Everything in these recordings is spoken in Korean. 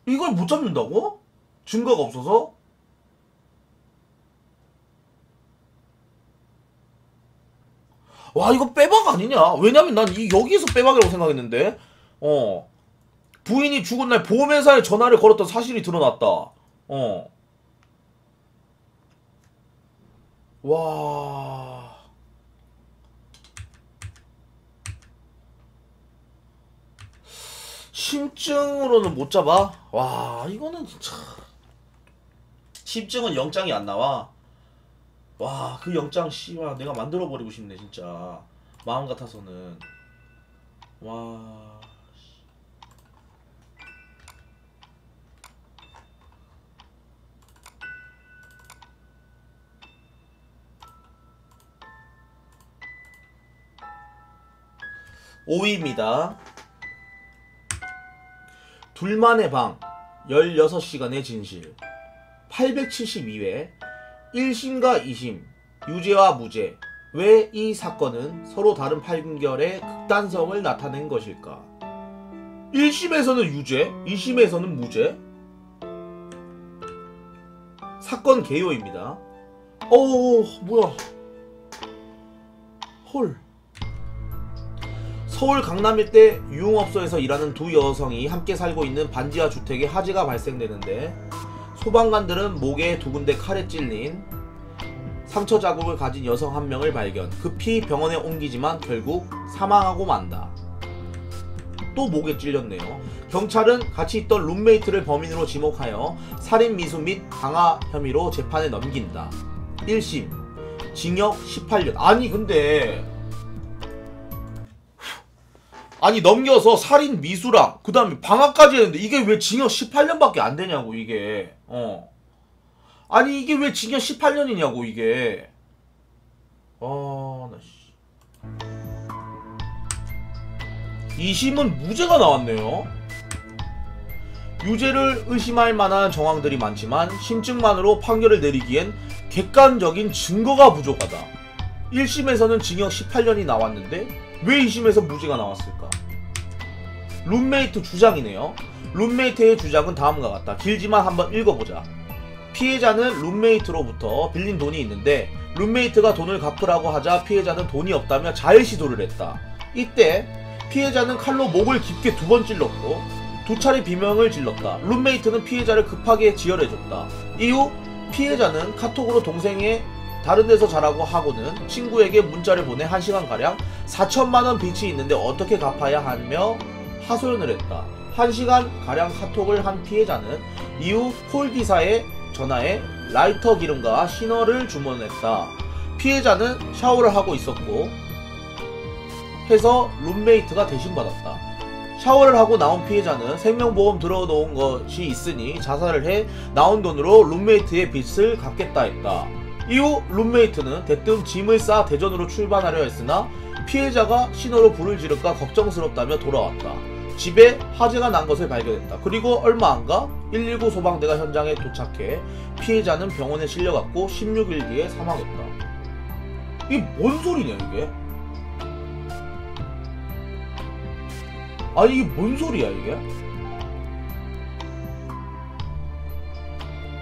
이걸 못 잡는다고? 증거가 없어서? 와, 이거 빼박 아니냐? 왜냐면 난 여기서 빼박이라고 생각했는데. 부인이 죽은 날 보험회사에 전화를 걸었던 사실이 드러났다. 와. 심증으로는 못 잡아? 와, 이거는 진짜. 심증은 영장이 안 나와. 와, 그 영장 씨발 내가 만들어 버리고 싶네 진짜. 마음 같아서는. 와. (5위입니다) 둘만의 방 16시간의 진실 872회 1심과 2심 유죄와 무죄. 왜 이 사건은 서로 다른 판결의 극단성을 나타낸 것일까? 1심에서는 유죄, 2심에서는 무죄? 사건 개요입니다. 뭐야. 헐. 서울 강남 일대 유흥업소에서 일하는 두 여성이 함께 살고 있는 반지하 주택에 화재가 발생되는데 소방관들은 목에 두 군데 칼에 찔린 상처 자국을 가진 여성 한 명을 발견. 급히 병원에 옮기지만 결국 사망하고 만다. 또 목에 찔렸네요. 경찰은 같이 있던 룸메이트를 범인으로 지목하여 살인 미수 및 강화 혐의로 재판에 넘긴다. 1심 징역 18년. 아니 넘겨서 살인 미수랑 그 다음에 방화까지 했는데 이게 왜 징역 18년밖에 안 되냐고 이게. 아니 이게 왜 징역 18년이냐고 이게. 나 씨. 2심은 무죄가 나왔네요. 유죄를 의심할 만한 정황들이 많지만 심증만으로 판결을 내리기엔 객관적인 증거가 부족하다. 1심에서는 징역 18년이 나왔는데 왜 2심에서 무죄가 나왔을까? 룸메이트 주장이네요. 룸메이트의 주장은 다음과 같다. 길지만 한번 읽어보자. 피해자는 룸메이트로부터 빌린 돈이 있는데 룸메이트가 돈을 갚으라고 하자 피해자는 돈이 없다며 자해 시도를 했다. 이때 피해자는 칼로 목을 깊게 2번 찔렀고 2차례 비명을 질렀다. 룸메이트는 피해자를 급하게 지혈해줬다. 이후 피해자는 카톡으로 동생의 다른 데서 자라고 하고는 친구에게 문자를 보내 1시간가량 4천만원 빚이 있는데 어떻게 갚아야 하며 하소연을 했다. 1시간가량 카톡을 한 피해자는 이후 콜기사에 전화해 라이터 기름과 시너를 주문했다. 피해자는 샤워를 하고 있었고 해서 룸메이트가 대신 받았다. 샤워를 하고 나온 피해자는 생명보험 들어놓은 것이 있으니 자살을 해 나온 돈으로 룸메이트의 빚을 갚겠다 했다. 이후 룸메이트는 대뜸 짐을 싸 대전으로 출발하려 했으나 피해자가 신호로 불을 지를까 걱정스럽다며 돌아왔다. 집에 화재가 난 것을 발견했다. 그리고 얼마 안가 119 소방대가 현장에 도착해 피해자는 병원에 실려갔고 16일 뒤에 사망했다. 이게 뭔 소리냐 이게? 아니 이게 뭔 소리야 이게?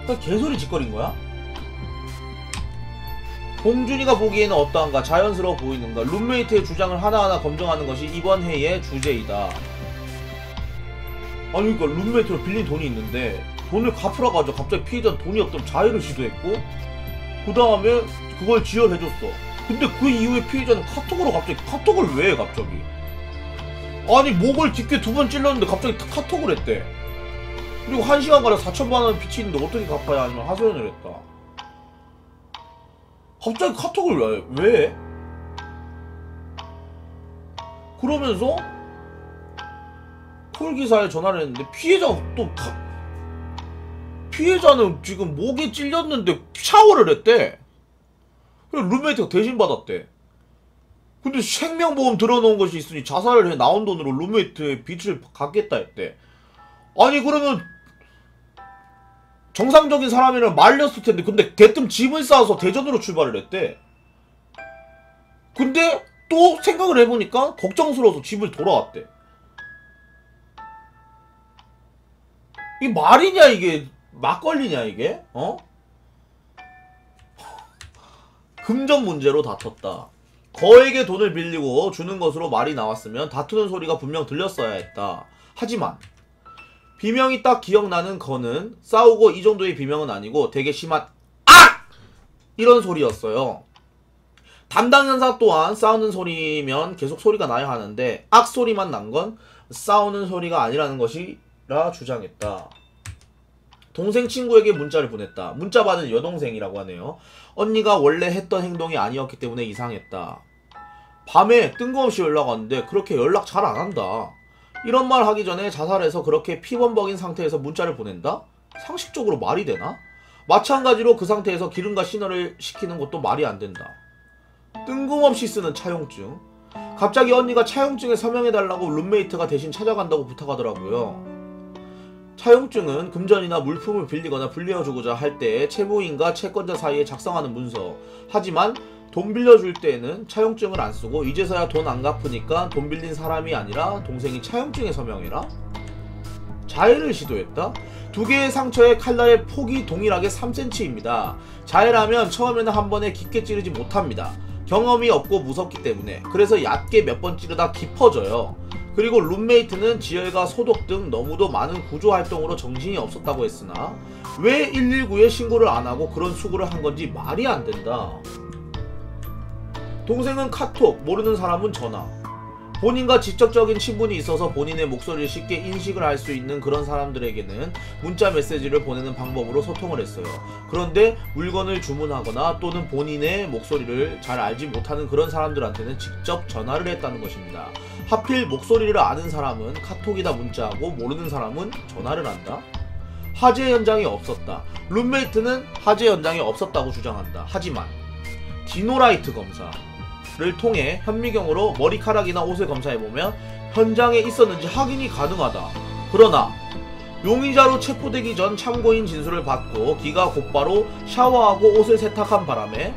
그냥 개소리 짓거린 거야? 봉준이가 보기에는 어떠한가? 자연스러워 보이는가? 룸메이트의 주장을 하나하나 검증하는 것이 이번 회의의 주제이다. 아니 그러니까 룸메이트로 빌린 돈이 있는데 돈을 갚으라고 하죠. 갑자기 피해자는 돈이 없다면 자해를 시도했고 그 다음에 그걸 지혈해줬어. 근데 그 이후에 피해자는 카톡으로 갑자기 카톡을 왜 해 갑자기? 아니 목을 깊게 2번 찔렀는데 갑자기 카톡을 했대. 그리고 1시간가량 4천만원 빚이 있는데 어떻게 갚아야 하냐면 하소연을 했다. 갑자기 카톡을 왜 해? 그러면서 콜기사에 전화를 했는데 피해자가 피해자는 지금 목에 찔렸는데 샤워를 했대. 그래서 룸메이트가 대신 받았대. 근데 생명보험 들어놓은 것이 있으니 자살을 해 나온 돈으로 룸메이트의 빚을 갚겠다 했대. 아니 그러면 정상적인 사람이면 말렸을 텐데 근데 대뜸 짐을 싸서 대전으로 출발을 했대. 근데 또 생각을 해보니까 걱정스러워서 집을 돌아왔대. 이게 말이냐 이게 막걸리냐 이게? 어? 금전 문제로 다퉜다. 거에게 돈을 빌리고 주는 것으로 말이 나왔으면 다투는 소리가 분명 들렸어야 했다. 하지만 비명이 딱 기억나는 거는 싸우고 이 정도의 비명은 아니고 되게 심한 악! 이런 소리였어요. 담당 연사 또한 싸우는 소리면 계속 소리가 나야 하는데 악 소리만 난 건 싸우는 소리가 아니라는 것이라 주장했다. 동생 친구에게 문자를 보냈다. 문자 받은 여동생이라고 하네요. 언니가 원래 했던 행동이 아니었기 때문에 이상했다. 밤에 뜬금없이 연락 왔는데 그렇게 연락 잘 안 한다. 이런 말 하기 전에 자살해서 그렇게 피범벅인 상태에서 문자를 보낸다? 상식적으로 말이 되나? 마찬가지로 그 상태에서 기름과 신호를 시키는 것도 말이 안 된다. 뜬금없이 쓰는 차용증. 갑자기 언니가 차용증에 서명해달라고 룸메이트가 대신 찾아간다고 부탁하더라고요. 차용증은 금전이나 물품을 빌리거나 불려주고자 할 때 채무인과 채권자 사이에 작성하는 문서. 하지만 돈 빌려줄 때에는 차용증을 안 쓰고 이제서야 돈 안 갚으니까 돈 빌린 사람이 아니라 동생이 차용증에 서명해라? 자해를 시도했다? 두 개의 상처의 칼날의 폭이 동일하게 3cm입니다. 자해라면 처음에는 한 번에 깊게 찌르지 못합니다. 경험이 없고 무섭기 때문에. 그래서 얕게 몇 번 찌르다 깊어져요. 그리고 룸메이트는 지혈과 소독 등 너무도 많은 구조활동으로 정신이 없었다고 했으나 왜 119에 신고를 안하고 그런 수고를 한 건지 말이 안 된다. 동생은 카톡, 모르는 사람은 전화. 본인과 직접적인 친분이 있어서 본인의 목소리를 쉽게 인식을 할 수 있는 그런 사람들에게는 문자 메시지를 보내는 방법으로 소통을 했어요. 그런데 물건을 주문하거나 또는 본인의 목소리를 잘 알지 못하는 그런 사람들한테는 직접 전화를 했다는 것입니다. 하필 목소리를 아는 사람은 카톡이다 문자하고 모르는 사람은 전화를 한다? 화재 현장이 없었다. 룸메이트는 화재 현장이 없었다고 주장한다. 하지만 디노라이트 검사를 통해 현미경으로 머리카락이나 옷을 검사해보면 현장에 있었는지 확인이 가능하다. 그러나 용의자로 체포되기 전 참고인 진술을 받고 기가 곧바로 샤워하고 옷을 세탁한 바람에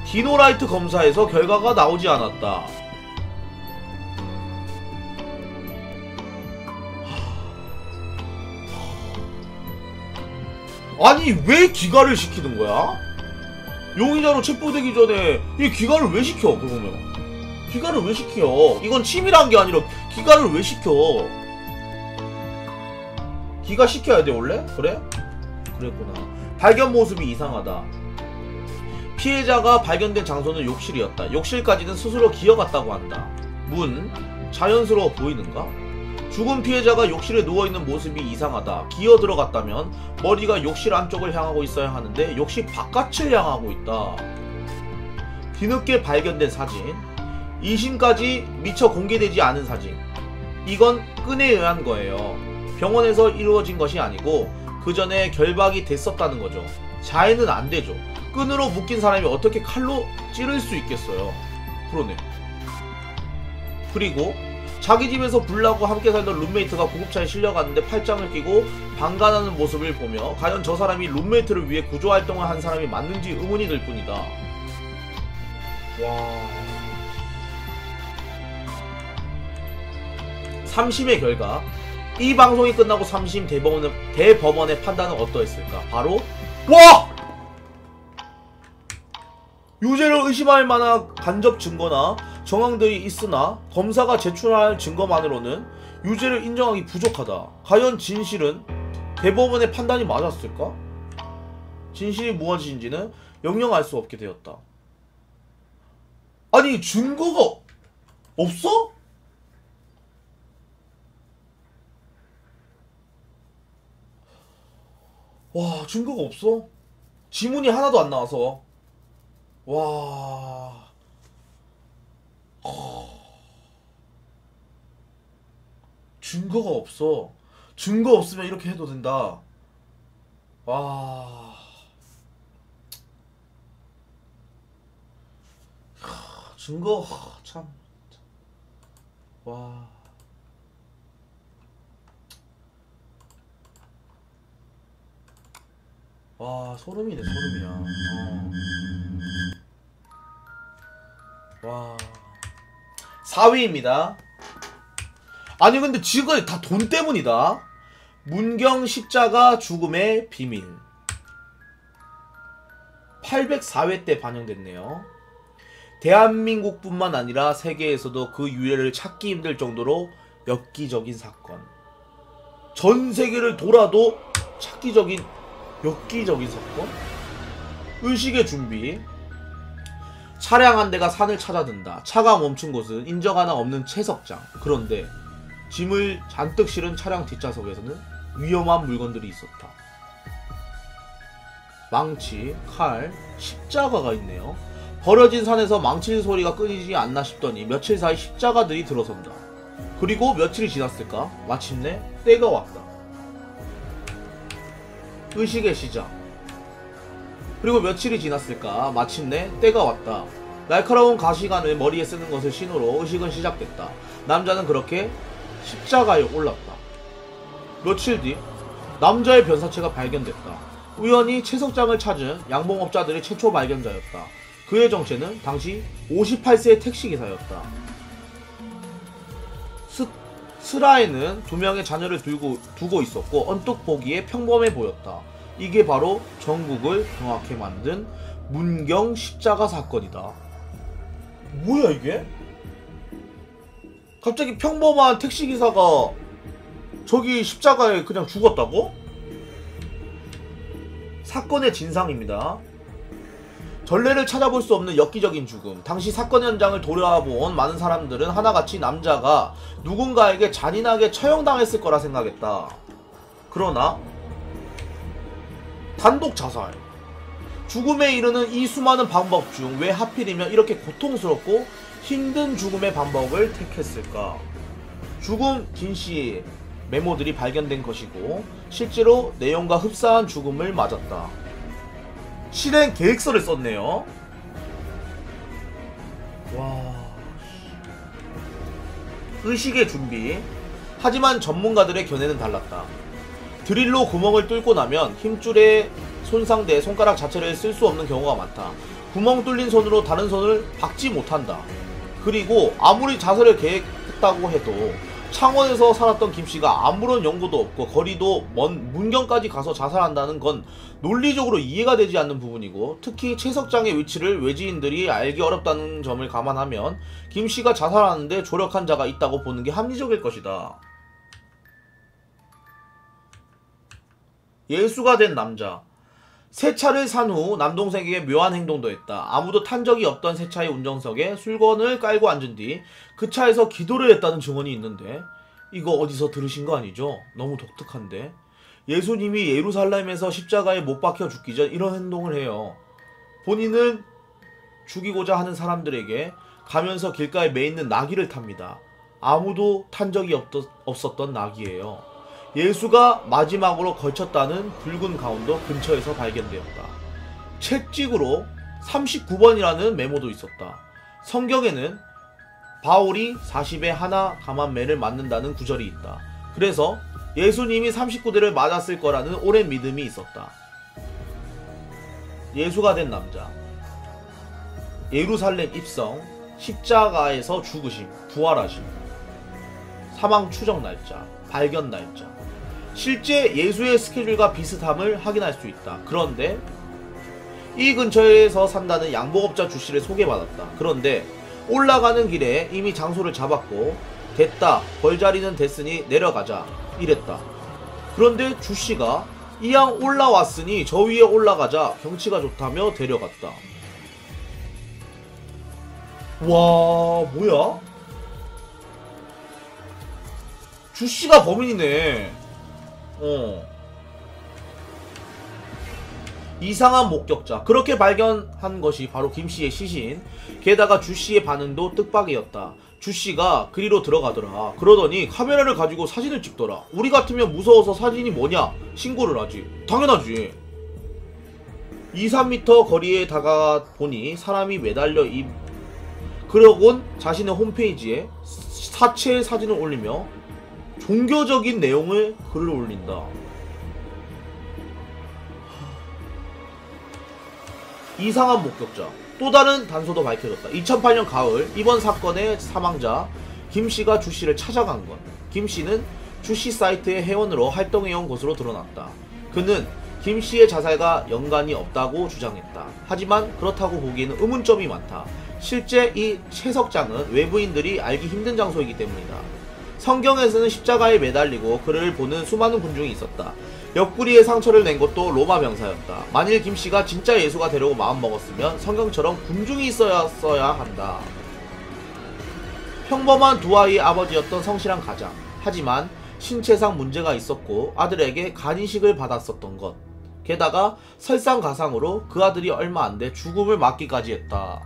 디노라이트 검사에서 결과가 나오지 않았다. 아니 왜 기가를 시키는 거야? 용의자로 체포되기 전에 이 기가를 왜 시켜? 그러면 기가를 왜 시켜? 이건 치밀한 게 아니라 기가를 왜 시켜? 기가 시켜야 돼 원래? 그래? 그랬구나. 발견 모습이 이상하다. 피해자가 발견된 장소는 욕실이었다. 욕실까지는 스스로 기어갔다고 한다. 문 자연스러워 보이는가? 죽은 피해자가 욕실에 누워있는 모습이 이상하다. 기어 들어갔다면 머리가 욕실 안쪽을 향하고 있어야 하는데 욕실 바깥을 향하고 있다. 뒤늦게 발견된 사진. 2심까지 미처 공개되지 않은 사진. 이건 끈에 의한 거예요. 병원에서 이루어진 것이 아니고 그 전에 결박이 됐었다는 거죠. 자해는 안 되죠. 끈으로 묶인 사람이 어떻게 칼로 찌를 수 있겠어요. 그러네. 그리고 자기 집에서 불나고 함께 살던 룸메이트가 구급차에 실려갔는데 팔짱을 끼고 방관하는 모습을 보며 과연 저 사람이 룸메이트를 위해 구조활동을 한 사람이 맞는지 의문이 들 뿐이다. 와... 3심의 결과. 이 방송이 끝나고 3심 대법원의 판단은 어떠했을까? 바로 와! 유죄를 의심할 만한 간접 증거나 정황들이 있으나 검사가 제출할 증거만으로는 유죄를 인정하기 부족하다. 과연 진실은 대법원의 판단이 맞았을까? 진실이 무엇인지는 영영 알 수 없게 되었다. 아니 증거가 없어? 와 증거가 없어? 지문이 하나도 안 나와서. 와... 증거가 없어. 증거 없으면 이렇게 해도 된다. 와... 증거... 참... 와... 와 소름이네 소름이야. 와 4위입니다. 아니 근데 지금 다 돈 때문이다. 문경 십자가 죽음의 비밀 804회 때 반영됐네요. 대한민국뿐만 아니라 세계에서도 그 유래를 찾기 힘들 정도로 엽기적인 사건. 전 세계를 돌아도 찾기적인 엽기적인 사건? 의식의 준비. 차량 한 대가 산을 찾아든다. 차가 멈춘 곳은 인적 하나 없는 채석장. 그런데 짐을 잔뜩 실은 차량 뒷좌석에서는 위험한 물건들이 있었다. 망치, 칼, 십자가가 있네요. 버려진 산에서 망칠 소리가 끊이지 않나 싶더니 며칠 사이 십자가들이 들어선다. 그리고 며칠이 지났을까? 마침내 때가 왔다. 의식의 시작. 그리고 며칠이 지났을까? 마침내 때가 왔다. 날카로운 가시관을 머리에 쓰는 것을 신호로 의식은 시작됐다. 남자는 그렇게 십자가에 올랐다. 며칠 뒤 남자의 변사체가 발견됐다. 우연히 채석장을 찾은 양봉업자들의 최초 발견자였다. 그의 정체는 당시 58세의 택시기사였다. 스라에는 두 명의 자녀를 두고 있었고 언뜻 보기에 평범해 보였다. 이게 바로 전국을 경악해 만든 문경 십자가 사건이다. 뭐야 이게? 갑자기 평범한 택시기사가 저기 십자가에 그냥 죽었다고? 사건의 진상입니다. 전례를 찾아볼 수 없는 엽기적인 죽음. 당시 사건 현장을 돌아본 많은 사람들은 하나같이 남자가 누군가에게 잔인하게 처형당했을 거라 생각했다. 그러나 단독 자살. 죽음에 이르는 이 수많은 방법 중 왜 하필이면 이렇게 고통스럽고 힘든 죽음의 방법을 택했을까? 죽음 김씨의 메모들이 발견된 것이고 실제로 내용과 흡사한 죽음을 맞았다. 실행 계획서를 썼네요. 와. 의식의 준비. 하지만 전문가들의 견해는 달랐다. 드릴로 구멍을 뚫고 나면 힘줄에 손상돼 손가락 자체를 쓸 수 없는 경우가 많다. 구멍 뚫린 손으로 다른 손을 박지 못한다. 그리고 아무리 자살을 계획했다고 해도 창원에서 살았던 김씨가 아무런 연고도 없고 거리도 먼 문경까지 가서 자살한다는 건 논리적으로 이해가 되지 않는 부분이고, 특히 채석장의 위치를 외지인들이 알기 어렵다는 점을 감안하면 김씨가 자살하는데 조력한 자가 있다고 보는 게 합리적일 것이다. 예수가 된 남자. 새 차를 산 후 남동생에게 묘한 행동도 했다. 아무도 탄 적이 없던 새 차의 운전석에 술건을 깔고 앉은 뒤 그 차에서 기도를 했다는 증언이 있는데, 이거 어디서 들으신 거 아니죠? 너무 독특한데. 예수님이 예루살렘에서 십자가에 못 박혀 죽기 전 이런 행동을 해요. 본인은 죽이고자 하는 사람들에게 가면서 길가에 매있는 나귀를 탑니다. 아무도 탄 적이 없었던 나귀예요. 예수가 마지막으로 걸쳤다는 붉은 가운도 근처에서 발견되었다. 채찍으로 39번이라는 메모도 있었다. 성경에는 바울이 40에 하나 감한 매를 맞는다는 구절이 있다. 그래서 예수님이 39대를 맞았을 거라는 오랜 믿음이 있었다. 예수가 된 남자. 예루살렘 입성, 십자가에서 죽으심, 부활하심, 사망 추정 날짜, 발견 날짜. 실제 예수의 스케줄과 비슷함을 확인할 수 있다. 그런데 이 근처에서 산다는 양복업자 주씨를 소개받았다. 그런데 올라가는 길에 이미 장소를 잡았고, 됐다, 벌자리는 됐으니 내려가자 이랬다. 그런데 주씨가 이왕 올라왔으니 저 위에 올라가자, 경치가 좋다며 데려갔다. 와, 뭐야? 주씨가 범인이네. 이상한 목격자. 그렇게 발견한 것이 바로 김씨의 시신. 게다가 주씨의 반응도 뜻밖이었다. 주씨가 그리로 들어가더라. 그러더니 카메라를 가지고 사진을 찍더라. 우리 같으면 무서워서 사진이 뭐냐 신고를 하지. 당연하지. 2-3m 거리에 다가가 보니 사람이 매달려 그러곤 자신의 홈페이지에 사체 사진을 올리며 종교적인 내용을 글을 올린다. 이상한 목격자. 또 다른 단서도 밝혀졌다. 2008년 가을 이번 사건의 사망자 김씨가 주씨를 찾아간 것. 김씨는 주씨 사이트의 회원으로 활동해온 것으로 드러났다. 그는 김씨의 자살과 연관이 없다고 주장했다. 하지만 그렇다고 보기에는 의문점이 많다. 실제 이 채석장은 외부인들이 알기 힘든 장소이기 때문이다. 성경에서는 십자가에 매달리고 그를 보는 수많은 군중이 있었다. 옆구리에 상처를 낸 것도 로마 병사였다. 만일 김씨가 진짜 예수가 되려고 마음먹었으면 성경처럼 군중이 있어야 한다. 평범한 두 아이의 아버지였던 성실한 가장. 하지만 신체상 문제가 있었고 아들에게 간이식을 받았었던 것. 게다가 설상가상으로 그 아들이 얼마 안 돼 죽음을 맞기까지 했다.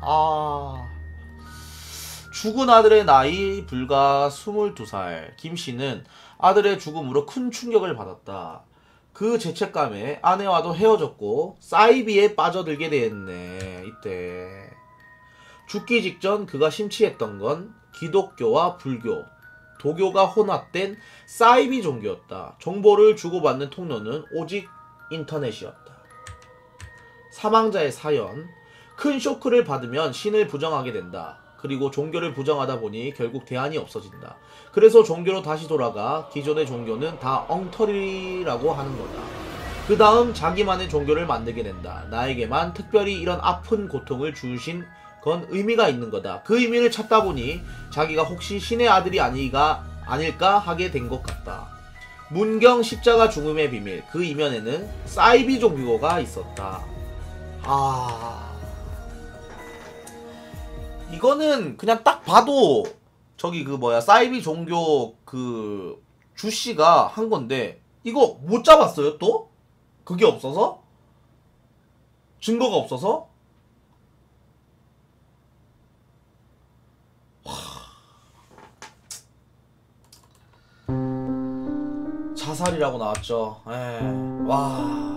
죽은 아들의 나이 불과 22살. 김씨는 아들의 죽음으로 큰 충격을 받았다. 그 죄책감에 아내와도 헤어졌고 사이비에 빠져들게 되었네. 이때 죽기 직전 그가 심취했던 건 기독교와 불교, 도교가 혼합된 사이비 종교였다. 정보를 주고받는 통로는 오직 인터넷이었다. 사망자의 사연. 큰 쇼크를 받으면 신을 부정하게 된다. 그리고 종교를 부정하다 보니 결국 대안이 없어진다. 그래서 종교로 다시 돌아가 기존의 종교는 다 엉터리라고 하는 거다. 그 다음 자기만의 종교를 만들게 된다. 나에게만 특별히 이런 아픈 고통을 주신 건 의미가 있는 거다. 그 의미를 찾다 보니 자기가 혹시 신의 아들이 아닐까 하게 된 것 같다. 문경 십자가 죽음의 비밀. 그 이면에는 사이비 종교가 있었다. 이거는 그냥 딱 봐도 저기 사이비 종교 그 주씨가 한 건데 이거 못 잡았어요 또? 그게 없어서? 증거가 없어서? 자살이라고 나왔죠. 와.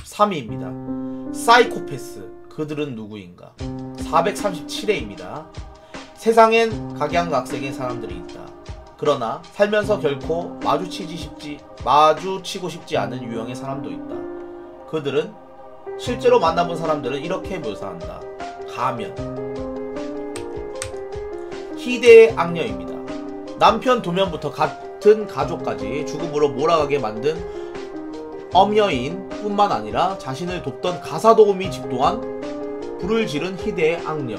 3위입니다. 사이코패스. 그들은 누구인가? 437회입니다. 세상엔 각양각색의 사람들이 있다. 그러나 살면서 결코 마주치고 싶지 않은 유형의 사람도 있다. 그들은 실제로 만나본 사람들은 이렇게 묘사한다. 가면. 희대의 악녀입니다. 남편 2명부터 같은 가족까지 죽음으로 몰아가게 만든 엄여인 뿐만 아니라 자신을 돕던 가사도우미 집 또한 불을 지른 희대의 악녀.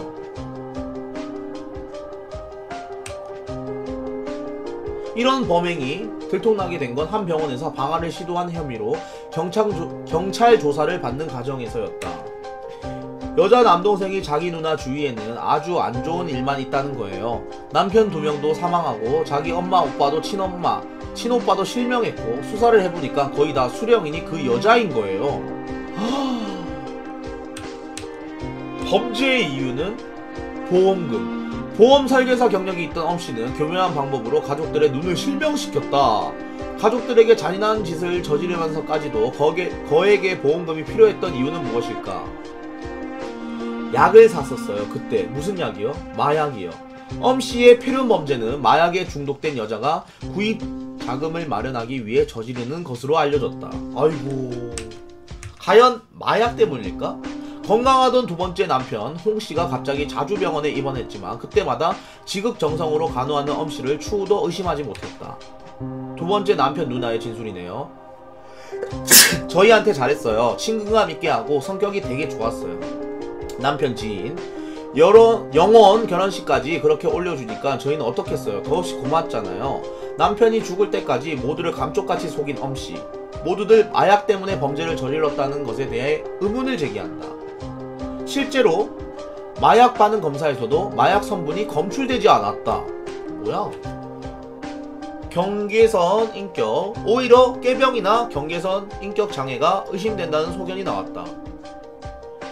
이런 범행이 들통나게 된 건 한 병원에서 방화를 시도한 혐의로 경찰 조사를 받는 과정에서였다. 여자 남동생이 자기 누나 주위에는 아주 안 좋은 일만 있다는 거예요. 남편 2명도 사망하고 자기 엄마 오빠도 친오빠도 실명했고 수사를 해보니까 거의 다 수령이니 그 여자인 거예요. 범죄의 이유는 보험금. 보험 설계사 경력이 있던 엄씨는 교묘한 방법으로 가족들의 눈을 실명시켰다. 가족들에게 잔인한 짓을 저지르면서까지도 거액의 보험금이 필요했던 이유는 무엇일까? 약을 샀었어요. 그때 무슨 약이요? 마약이요. 엄씨의 필름 범죄는 마약에 중독된 여자가 구입 자금을 마련하기 위해 저지르는 것으로 알려졌다. 아이고, 과연 마약 때문일까? 건강하던 두 번째 남편 홍씨가 갑자기 자주 병원에 입원했지만 그때마다 지극정성으로 간호하는 엄씨를 추후도 의심하지 못했다. 두 번째 남편 누나의 진술이네요. 저희한테 잘했어요. 친근감 있게 하고 성격이 되게 좋았어요. 남편 지인. 영원 결혼식까지 그렇게 올려주니까 저희는 어떻겠어요. 더없이 고맙잖아요. 남편이 죽을 때까지 모두를 감쪽같이 속인 엄씨. 모두들 마약 때문에 범죄를 저질렀다는 것에 대해 의문을 제기한다. 실제로 마약 반응 검사에서도 마약 성분이 검출되지 않았다. 뭐야? 경계선 인격. 오히려 깨병이나 경계선 인격 장애가 의심된다는 소견이 나왔다.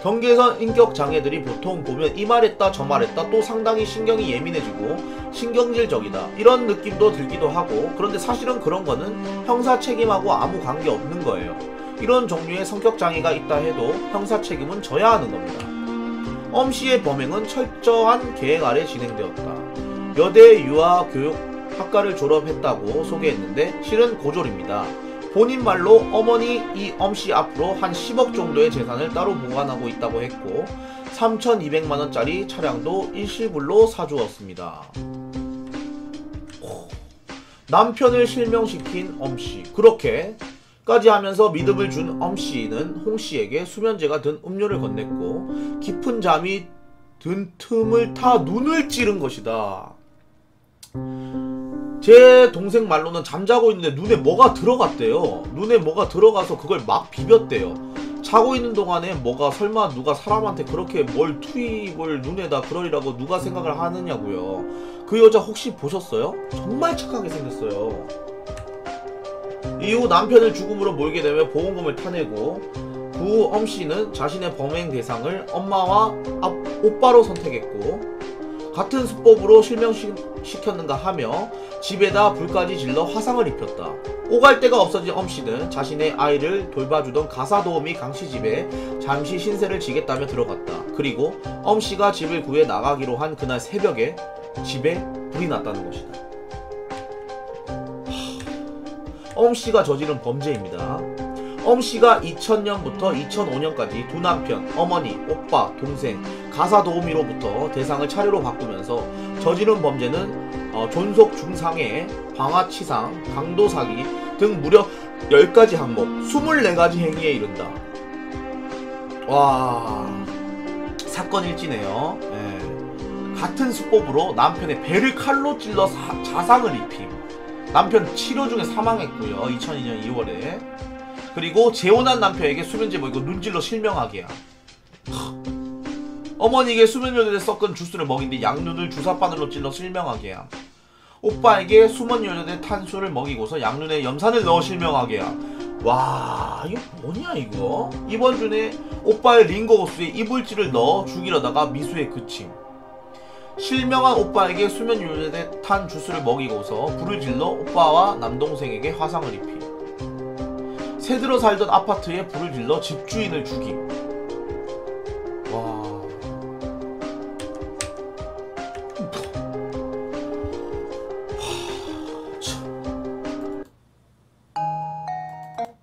경계선 인격 장애들이 보통 보면 이 말했다 저 말했다 또 상당히 신경이 예민해지고 신경질적이다 이런 느낌도 들기도 하고, 그런데 사실은 그런 거는 형사 책임하고 아무 관계 없는 거예요. 이런 종류의 성격 장애가 있다 해도 형사 책임은 져야 하는 겁니다. 엄씨의 범행은 철저한 계획 아래 진행되었다. 여대 유아교육학과를 졸업했다고 소개했는데 실은 고졸입니다. 본인 말로 어머니 이 엄씨 앞으로 한 10억 정도의 재산을 따로 보관하고 있다고 했고, 3,200만원짜리 차량도 일시불로 사주었습니다. 남편을 실명시킨 엄씨. 그렇게까지 하면서 믿음을 준 엄씨는 홍씨에게 수면제가 든 음료를 건넸고 깊은 잠이 든 틈을 타 눈을 찌른 것이다. 제 동생 말로는 잠자고 있는데 눈에 뭐가 들어갔대요. 눈에 뭐가 들어가서 그걸 막 비볐대요. 자고 있는 동안에 뭐가 설마 누가 사람한테 그렇게 뭘 투입을 눈에다 그러리라고 누가 생각을 하느냐고요. 그 여자 혹시 보셨어요? 정말 착하게 생겼어요. 이후 남편을 죽음으로 몰게 되며 보험금을 타내고 그 후 엄씨는 자신의 범행 대상을 엄마와 오빠로 선택했고 같은 수법으로 실명시켰는가 하며 집에다 불까지 질러 화상을 입혔다. 오갈 데가 없어진 엄씨는 자신의 아이를 돌봐주던 가사도우미 강씨 집에 잠시 신세를 지겠다며 들어갔다. 그리고 엄씨가 집을 구해 나가기로 한 그날 새벽에 집에 불이 났다는 것이다. 엄씨가 저지른 범죄입니다. 엄씨가 2000년부터 2005년까지 두 남편, 어머니, 오빠, 동생, 가사도우미로부터 대상을 차례로 바꾸면서 저지른 범죄는 존속 중상해, 방화치상, 강도사기 등 무려 10가지 항목, 24가지 행위에 이른다. 와... 사건 일지네요. 네. 같은 수법으로 남편의 배를 칼로 찔러 자상을 입힘. 남편 치료 중에 사망했고요. 2002년 2월에. 그리고 재혼한 남편에게 수면제 먹이고 눈질러 실명하게 함. 어머니에게 수면요제에 섞은 주스를 먹인 뒤 양눈을 주사바늘로 찔러 실명하게 함. 오빠에게 수면요제에 탄수를 먹이고서 양눈에 염산을 넣어 실명하게 함. 와, 이거 뭐냐 이거? 이번 중에 오빠의 링거호스에 이불질을 넣어 죽이려다가 미수에 그침. 실명한 오빠에게 수면요제에 탄 주스를 먹이고서 불을 질러 오빠와 남동생에게 화상을 입힘. 새들어 살던 아파트에 불을 질러 집주인을 죽임. 와...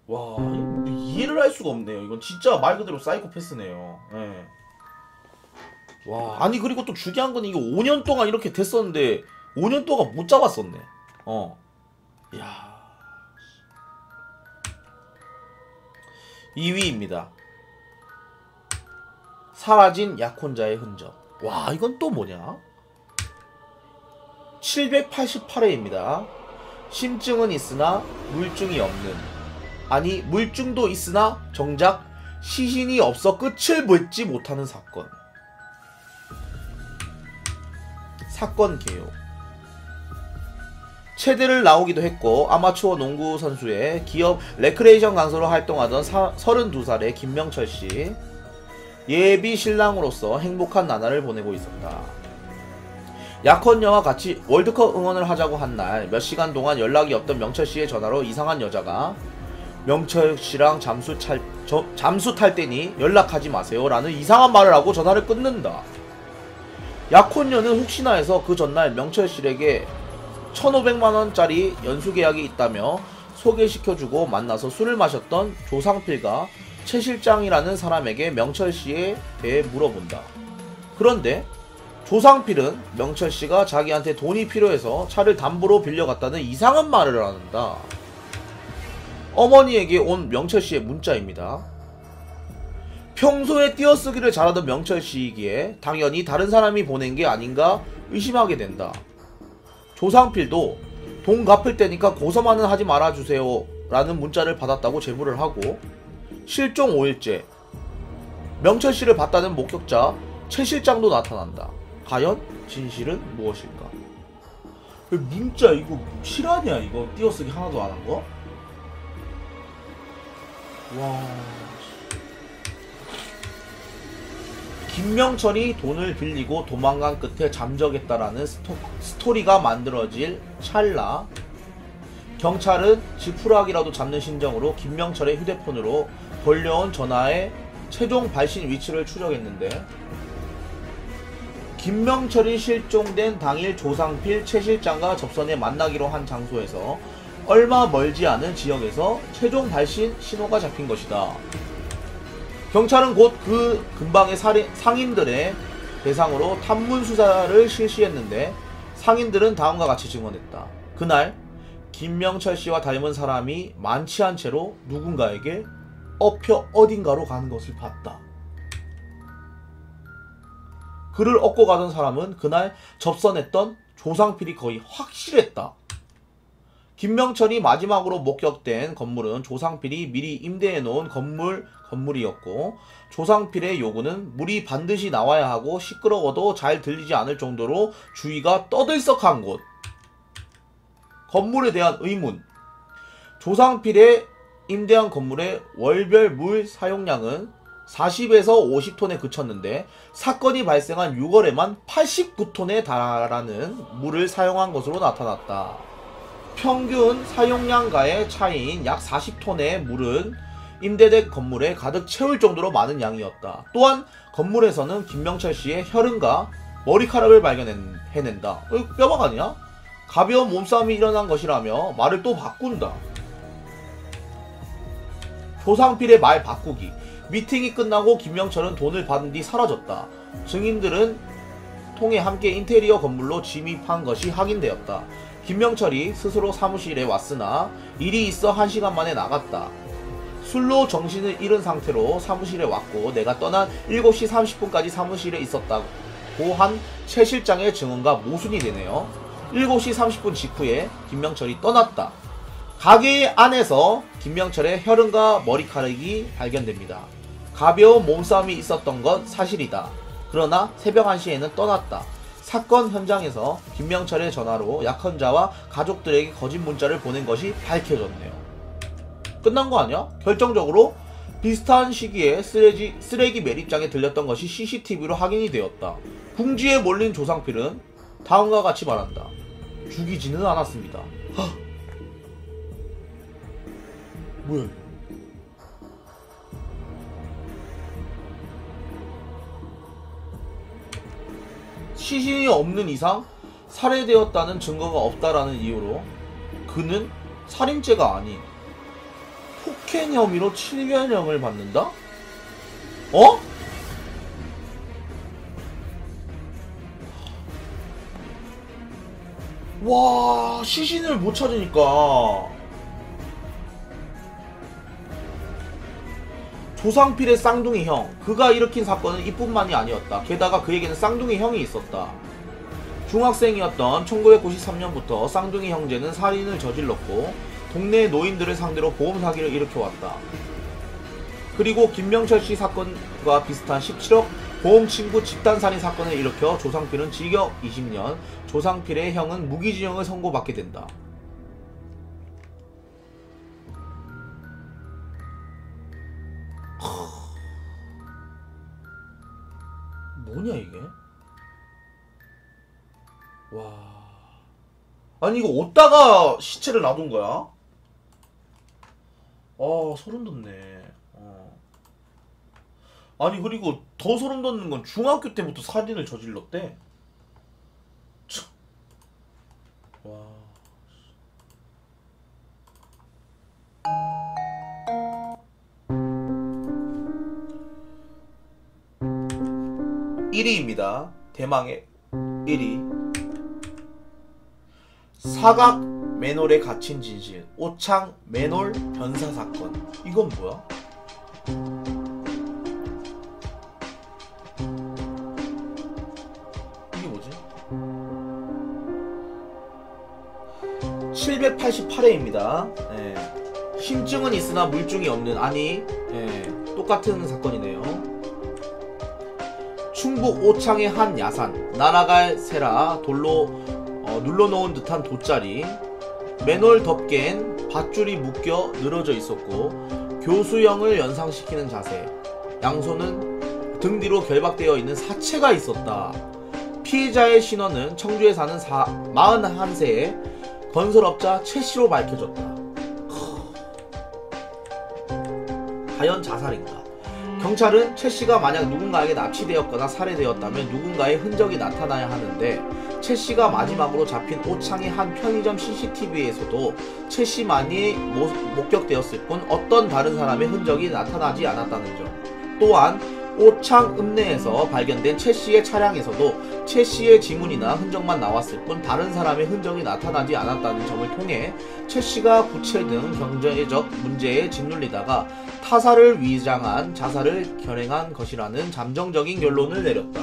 와... 이해를 할 수가 없네요. 이건 진짜 말 그대로 사이코패스네요. 네. 와... 아니 그리고 또 중요한 건 이게 5년 동안 이렇게 됐었는데 5년 동안 못 잡았었네. 야... 2위입니다. 사라진 약혼자의 흔적. 와, 이건 또 뭐냐? 788회입니다. 심증은 있으나 물증이 없는, 아니 물증도 있으나 정작 시신이 없어 끝을 맺지 못하는 사건. 사건 개요. 체대를 나오기도 했고 아마추어 농구 선수의 기업 레크레이션 강사로 활동하던 32살의 김명철씨. 예비 신랑으로서 행복한 나날을 보내고 있었다. 약혼녀와 같이 월드컵 응원을 하자고 한 날 몇 시간 동안 연락이 없던 명철씨의 전화로 이상한 여자가 명철씨랑 잠수 탈 때니 연락하지 마세요 라는 이상한 말을 하고 전화를 끊는다. 약혼녀는 혹시나 해서 그 전날 명철씨에게 1,500만원짜리 연수계약이 있다며 소개시켜주고 만나서 술을 마셨던 조상필과 최 실장이라는 사람에게 명철씨에 대해 물어본다. 그런데 조상필은 명철씨가 자기한테 돈이 필요해서 차를 담보로 빌려갔다는 이상한 말을 한다. 어머니에게 온 명철씨의 문자입니다. 평소에 띄어쓰기를 잘하던 명철씨이기에 당연히 다른 사람이 보낸 게 아닌가 의심하게 된다. 조상필도 돈 갚을 때니까 고소만은 하지 말아주세요 라는 문자를 받았다고 제보를 하고 실종 5일째 명철씨를 봤다는 목격자 최 실장도 나타난다. 과연 진실은 무엇일까? 문자 이거 실화냐 이거 띄어쓰기 하나도 안 한 거? 와... 김명철이 돈을 빌리고 도망간 끝에 잠적했다라는 스토리가 만들어질 찰나 경찰은 지푸라기라도 잡는 심정으로 김명철의 휴대폰으로 걸려온 전화의 최종 발신 위치를 추적했는데 김명철이 실종된 당일 조상필 최 실장과 접선해 만나기로 한 장소에서 얼마 멀지 않은 지역에서 최종 발신 신호가 잡힌 것이다. 경찰은 곧 그 근방의 상인들의 대상으로 탐문 수사를 실시했는데 상인들은 다음과 같이 증언했다. 그날 김명철 씨와 닮은 사람이 많지 않은 채로 누군가에게 업혀 어딘가로 가는 것을 봤다. 그를 업고 가던 사람은 그날 접선했던 조상필이 거의 확실했다. 김명철이 마지막으로 목격된 건물은 조상필이 미리 임대해놓은 건물이었고 조상필의 요구는 물이 반드시 나와야 하고 시끄러워도 잘 들리지 않을 정도로 주위가 떠들썩한 곳. 건물에 대한 의문. 조상필의 임대한 건물의 월별 물 사용량은 40에서 50톤에 그쳤는데 사건이 발생한 6월에만 89톤에 달하는 물을 사용한 것으로 나타났다. 평균 사용량과의 차이인 약 40톤의 물은 임대된 건물에 가득 채울 정도로 많은 양이었다. 또한 건물에서는 김명철 씨의 혈흔과 머리카락을 발견해낸다. 뼈박 아니야? 가벼운 몸싸움이 일어난 것이라며 말을 또 바꾼다. 조상필의 말 바꾸기. 미팅이 끝나고 김명철은 돈을 받은 뒤 사라졌다. 증인들은 통해 함께 인테리어 건물로 진입한 것이 확인되었다. 김명철이 스스로 사무실에 왔으나 일이 있어 1시간 만에 나갔다. 술로 정신을 잃은 상태로 사무실에 왔고 내가 떠난 7시 30분까지 사무실에 있었다고 한 최 실장의 증언과 모순이 되네요. 7시 30분 직후에 김명철이 떠났다. 가게 안에서 김명철의 혈흔과 머리카락이 발견됩니다. 가벼운 몸싸움이 있었던 건 사실이다. 그러나 새벽 1시에는 떠났다. 사건 현장에서 김명철의 전화로 약혼자와 가족들에게 거짓 문자를 보낸 것이 밝혀졌네요. 끝난 거 아니야? 결정적으로 비슷한 시기에 쓰레기 매립장에 들렸던 것이 CCTV로 확인이 되었다. 궁지에 몰린 조상필은 다음과 같이 말한다. 죽이지는 않았습니다. 뭐야? 시신이 없는 이상 살해되었다는 증거가 없다라는 이유로 그는 살인죄가 아닌 폭행 혐의로 7년형을 받는다? 어? 와, 시신을 못 찾으니까 조상필의 쌍둥이 형, 그가 일으킨 사건은 이뿐만이 아니었다. 게다가 그에게는 쌍둥이 형이 있었다. 중학생이었던 1993년부터 쌍둥이 형제는 살인을 저질렀고 동네 노인들을 상대로 보험 사기를 일으켜왔다. 그리고 김명철 씨 사건과 비슷한 17억 보험 친구 집단 살인 사건을 일으켜 조상필은 징역 20년, 조상필의 형은 무기징역을 선고받게 된다. 뭐냐 이게? 와, 아니 이거 어디다가 시체를 놔둔 거야? 소름 돋네. 아니 그리고 더 소름 돋는 건 중학교 때부터 살인을 저질렀대. 참. 와. (1위입니다) 대망의 1위. 사각 맨홀에 갇힌 진실, 오창 맨홀 변사 사건. 이건 뭐야? 이게 뭐지? 788회입니다. 심증은 있으나 물증이 없는, 아니 똑같은 사건이네요. 충북 오창의 한 야산, 날아갈 새라 돌로 눌러놓은 듯한 돗자리, 맨홀 덮개엔 밧줄이 묶여 늘어져 있었고 교수형을 연상시키는 자세, 양손은 등 뒤로 결박되어 있는 사체가 있었다. 피해자의 신원은 청주에 사는 41세의 건설업자 최씨로 밝혀졌다. 과연 자살인가? 경찰은 최씨가 만약 누군가에게 납치되었거나 살해되었다면 누군가의 흔적이 나타나야 하는데 최씨가 마지막으로 잡힌 오창의 한 편의점 CCTV에서도 최씨만이 목격되었을 뿐 어떤 다른 사람의 흔적이 나타나지 않았다는 점. 또한 오창 읍내에서 발견된 최 씨의 차량에서도 최 씨의 지문이나 흔적만 나왔을 뿐 다른 사람의 흔적이 나타나지 않았다는 점을 통해 최 씨가 부채 등 경제적 문제에 짓눌리다가 타살을 위장한 자살을 결행한 것이라는 잠정적인 결론을 내렸다.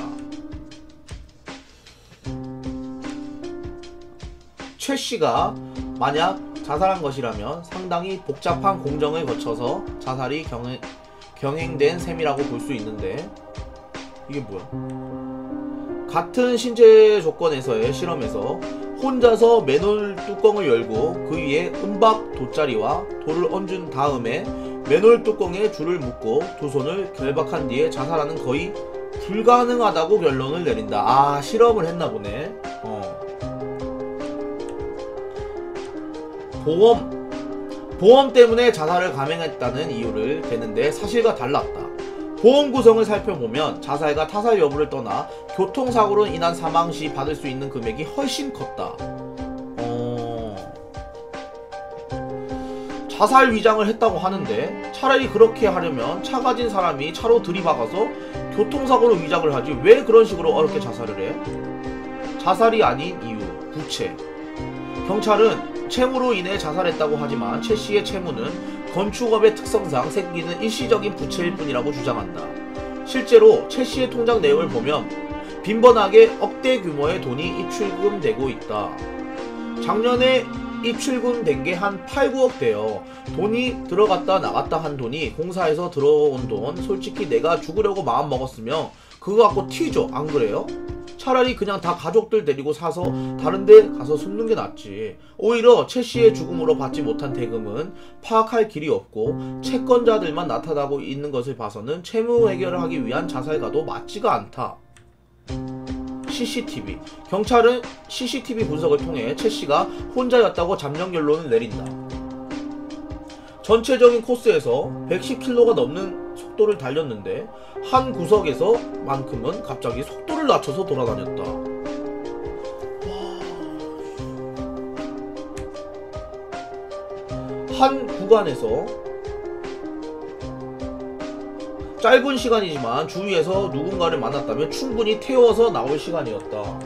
최 씨가 만약 자살한 것이라면 상당히 복잡한 공정을 거쳐서 자살이 경행된 셈이라고 볼 수 있는데, 이게 뭐야? 같은 신체 조건에서의 실험에서 혼자서 맨홀 뚜껑을 열고 그 위에 은박 돗자리와 돌을 얹은 다음에 맨홀 뚜껑에 줄을 묶고 두 손을 결박한 뒤에 자살하는 거의 불가능하다고 결론을 내린다. 아, 실험을 했나 보네. 보험 때문에 자살을 감행했다는 이유를 대는데 사실과 달랐다. 보험 구성을 살펴보면 자살과 타살 여부를 떠나 교통사고로 인한 사망 시 받을 수 있는 금액이 훨씬 컸다. 자살 위장을 했다고 하는데 차라리 그렇게 하려면 차 가진 사람이 차로 들이박아서 교통사고로 위장을 하지 왜 그런 식으로 어렵게 자살을 해? 자살이 아닌 이유, 부채. 경찰은 채무로 인해 자살했다고 하지만 최 씨의 채무는 건축업의 특성상 생기는 일시적인 부채일 뿐이라고 주장한다. 실제로 최 씨의 통장 내역을 보면 빈번하게 억대 규모의 돈이 입출금되고 있다. 작년에 입출금된 게 한 8, 9억 돼요. 돈이 들어갔다 나갔다 한 돈이 공사에서 들어온 돈, 솔직히 내가 죽으려고 마음 먹었으면 그거 갖고 튀죠. 안 그래요? 차라리 그냥 다 가족들 데리고 사서 다른데 가서 숨는 게 낫지. 오히려 최 씨의 죽음으로 받지 못한 대금은 파악할 길이 없고 채권자들만 나타나고 있는 것을 봐서는 채무 해결을 하기 위한 자살과도 맞지가 않다. CCTV. 경찰은 CCTV 분석을 통해 최 씨가 혼자였다고 잠정 결론을 내린다. 전체적인 코스에서 110km가 넘는 속도를 달렸는데 한 구석에서만큼은 갑자기 속도를 낮춰서 돌아다녔다. 한 구간에서 짧은 시간이지만 주위에서 누군가를 만났다면 충분히 태워서 나올 시간이었다.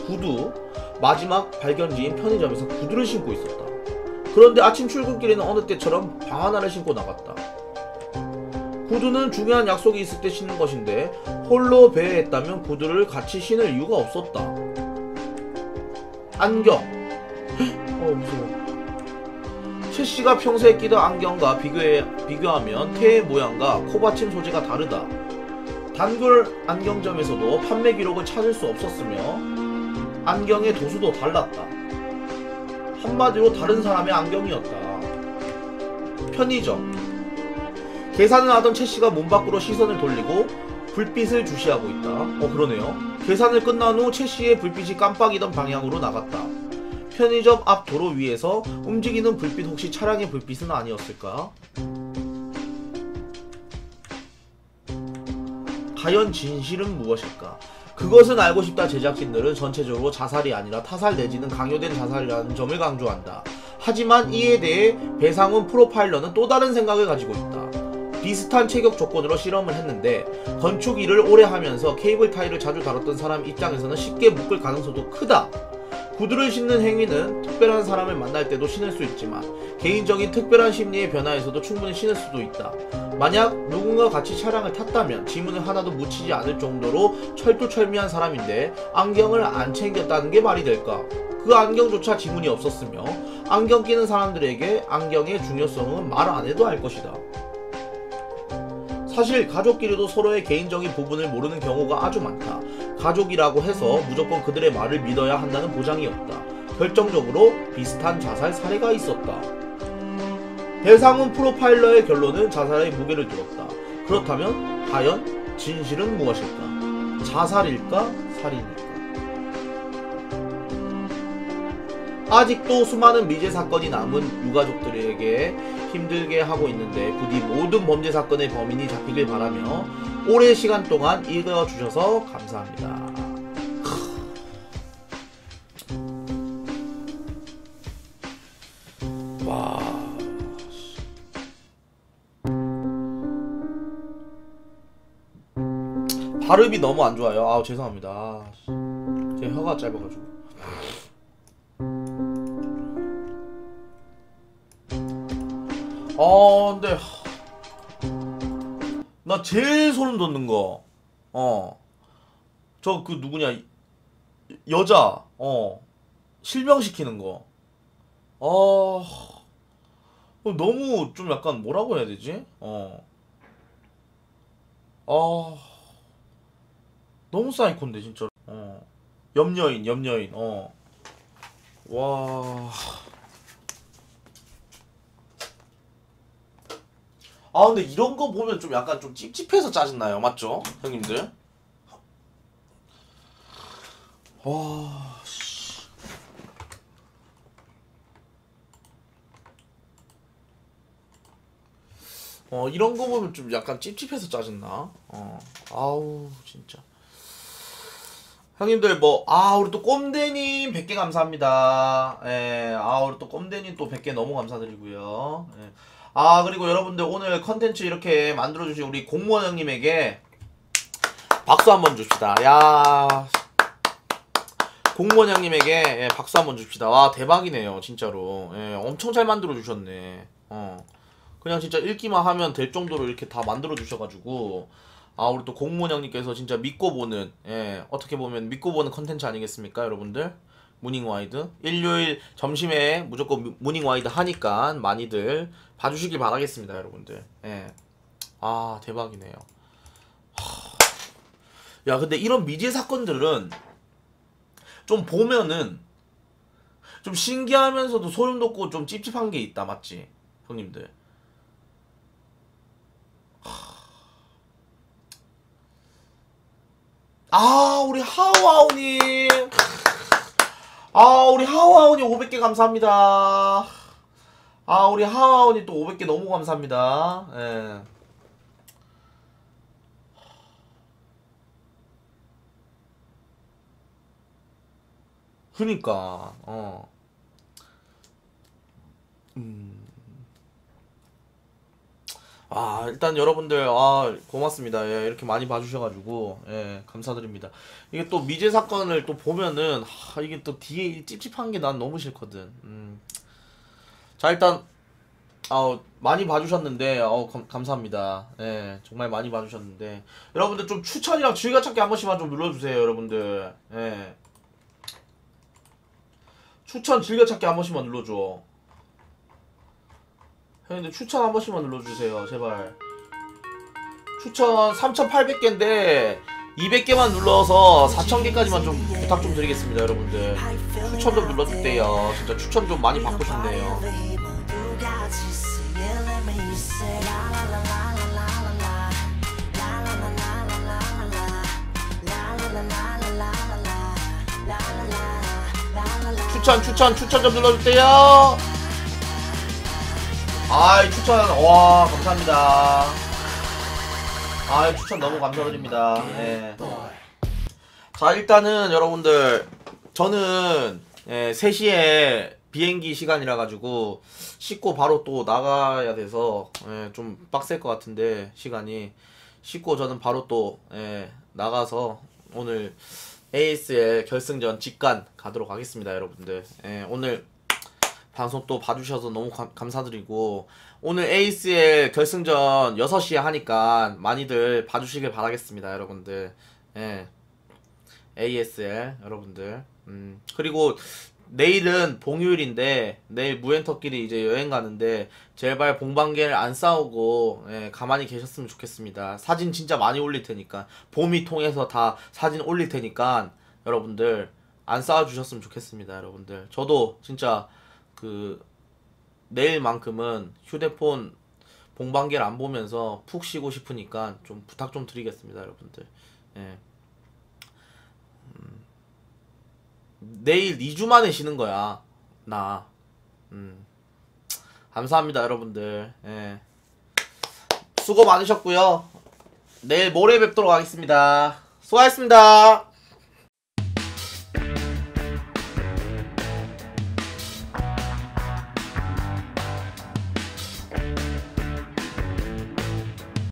구두. 마지막 발견지인 편의점에서 구두를 신고 있었다. 그런데 아침 출근길에는 어느 때처럼 방 하나를 신고 나갔다. 구두는 중요한 약속이 있을 때 신는 것인데 홀로 배회했다면 구두를 같이 신을 이유가 없었다. 안경. 무서워. 최 씨가 평소에 끼던 안경과 비교하면 태의 모양과 코받침 소재가 다르다. 단골 안경점에서도 판매 기록을 찾을 수 없었으며 안경의 도수도 달랐다. 한마디로 다른 사람의 안경이었다. 편의점. 계산을 하던 최 씨가 문 밖으로 시선을 돌리고 불빛을 주시하고 있다. 그러네요. 계산을 끝난 후 최 씨의 불빛이 깜빡이던 방향으로 나갔다. 편의점 앞 도로 위에서 움직이는 불빛 혹시 차량의 불빛은 아니었을까? 과연 진실은 무엇일까? 그것은 알고 싶다 제작진들은 전체적으로 자살이 아니라 타살 내지는 강요된 자살이라는 점을 강조한다. 하지만 이에 대해 배상훈 프로파일러는 또 다른 생각을 가지고 있다. 비슷한 체격 조건으로 실험을 했는데 건축 일을 오래 하면서 케이블 타이를 자주 다뤘던 사람 입장에서는 쉽게 묶을 가능성도 크다. 구두를 신는 행위는 특별한 사람을 만날 때도 신을 수 있지만 개인적인 특별한 심리의 변화에서도 충분히 신을 수도 있다. 만약 누군가 같이 차량을 탔다면 지문을 하나도 묻히지 않을 정도로 철두철미한 사람인데 안경을 안 챙겼다는 게 말이 될까? 그 안경조차 지문이 없었으며 안경 끼는 사람들에게 안경의 중요성은 말 안 해도 알 것이다. 사실 가족끼리도 서로의 개인적인 부분을 모르는 경우가 아주 많다. 가족이라고 해서 무조건 그들의 말을 믿어야 한다는 보장이 없다. 결정적으로 비슷한 자살 사례가 있었다. 배상훈 프로파일러의 결론은 자살의 무게를 두었다. 그렇다면 과연 진실은 무엇일까? 자살일까? 살인일까? 아직도 수많은 미제 사건이 남은 유가족들에게 힘들게 하고 있는데 부디 모든 범죄 사건의 범인이 잡히길 바라며 오랜 시간 동안 읽어주셔서 감사합니다. 와. 발음이 너무 안 좋아요. 아 죄송합니다. 아, 제 혀가 짧아가지고. 근데 나 제일 소름 돋는 거, 저 그 누구냐, 여자, 실명시키는 거. 너무 좀 약간 뭐라고 해야 되지? 아, 너무 사이콘데 진짜. 염려인, 염려인. 와. 근데 이런 거 보면 좀 약간 좀 찝찝해서 짜증나요, 맞죠, 형님들? 와, 씨. 이런 거 보면 좀 약간 찝찝해서 짜증나. 아우, 진짜. 형님들, 우리 또 꼼대님 100개 감사합니다. 예, 우리 또 꼼대님 또 100개 너무 감사드리고요. 예. 그리고 여러분들 오늘 컨텐츠 이렇게 만들어주신 우리 공무원 형님에게 박수 한번 줍시다. 야, 공무원 형님에게 예, 박수 한번 줍시다. 와, 대박이네요, 진짜로. 예, 엄청 잘 만들어주셨네. 그냥 진짜 읽기만 하면 될 정도로 이렇게 다 만들어주셔가지고, 우리 또 공무원 형님께서 진짜 믿고 보는, 예, 어떻게 보면 믿고 보는 컨텐츠 아니겠습니까, 여러분들? 무닝와이드 일요일 점심에 무조건 무닝와이드 하니까 많이들 봐주시길 바라겠습니다, 여러분들. 예. 대박이네요. 야, 근데 이런 미제 사건들은 좀 보면은 좀 신기하면서도 소름 돋고 좀 찝찝한 게 있다, 맞지, 형님들? 우리 하우하우님. 우리 하우하우님 500개 감사합니다. 우리 하우하우님 또 500개 너무 감사합니다. 예. 그니까, 일단 여러분들, 고맙습니다. 예, 이렇게 많이 봐주셔가지고, 예, 감사드립니다. 이게 또 미제 사건을 또 보면은, 이게 또 뒤에 찝찝한 게 난 너무 싫거든. 자, 일단, 많이 봐주셨는데, 감사합니다. 예, 정말 많이 봐주셨는데, 여러분들 좀 추천이랑 즐겨찾기 한 번씩만 좀 눌러주세요, 여러분들. 예. 추천 즐겨찾기 한 번씩만 눌러줘. 형님들 추천 한 번씩만 눌러주세요, 제발. 추천 3,800개인데 200개만 눌러서 4,000개까지만 좀 부탁 좀 드리겠습니다, 여러분들. 추천 좀 눌러주세요. 진짜 추천 좀 많이 받고 싶네요. 추천 좀 눌러주세요. 추천, 와, 감사합니다. 추천 너무 감사드립니다. 예. 자, 일단은 여러분들, 저는 3시에 비행기 시간이라 가지고 씻고 바로 또 나가야 돼서 좀 빡셀 것 같은데, 시간이. 씻고 저는 바로 또 나가서 오늘 ASL 결승전 직관 가도록 하겠습니다, 여러분들. 오늘 방송 또 봐주셔서 너무 감사드리고, 오늘 ASL 결승전 6시에 하니까 많이들 봐주시길 바라겠습니다, 여러분들. ASL 여러분들. 그리고 내일은 봉휴일인데 내일 무엔터끼리 이제 여행 가는데 제발 봉방개를 안 싸우고 가만히 계셨으면 좋겠습니다. 사진 진짜 많이 올릴 테니까, 봄이 통해서 다 사진 올릴 테니까 여러분들 안 싸워주셨으면 좋겠습니다, 여러분들. 저도 진짜 내일만큼은 휴대폰 봉방개를 안 보면서 푹 쉬고 싶으니까 좀 부탁 좀 드리겠습니다, 여러분들. 내일 2주 만에 쉬는 거야, 나. 감사합니다, 여러분들. 수고 많으셨고요. 내일 모레 뵙도록 하겠습니다. 수고하셨습니다.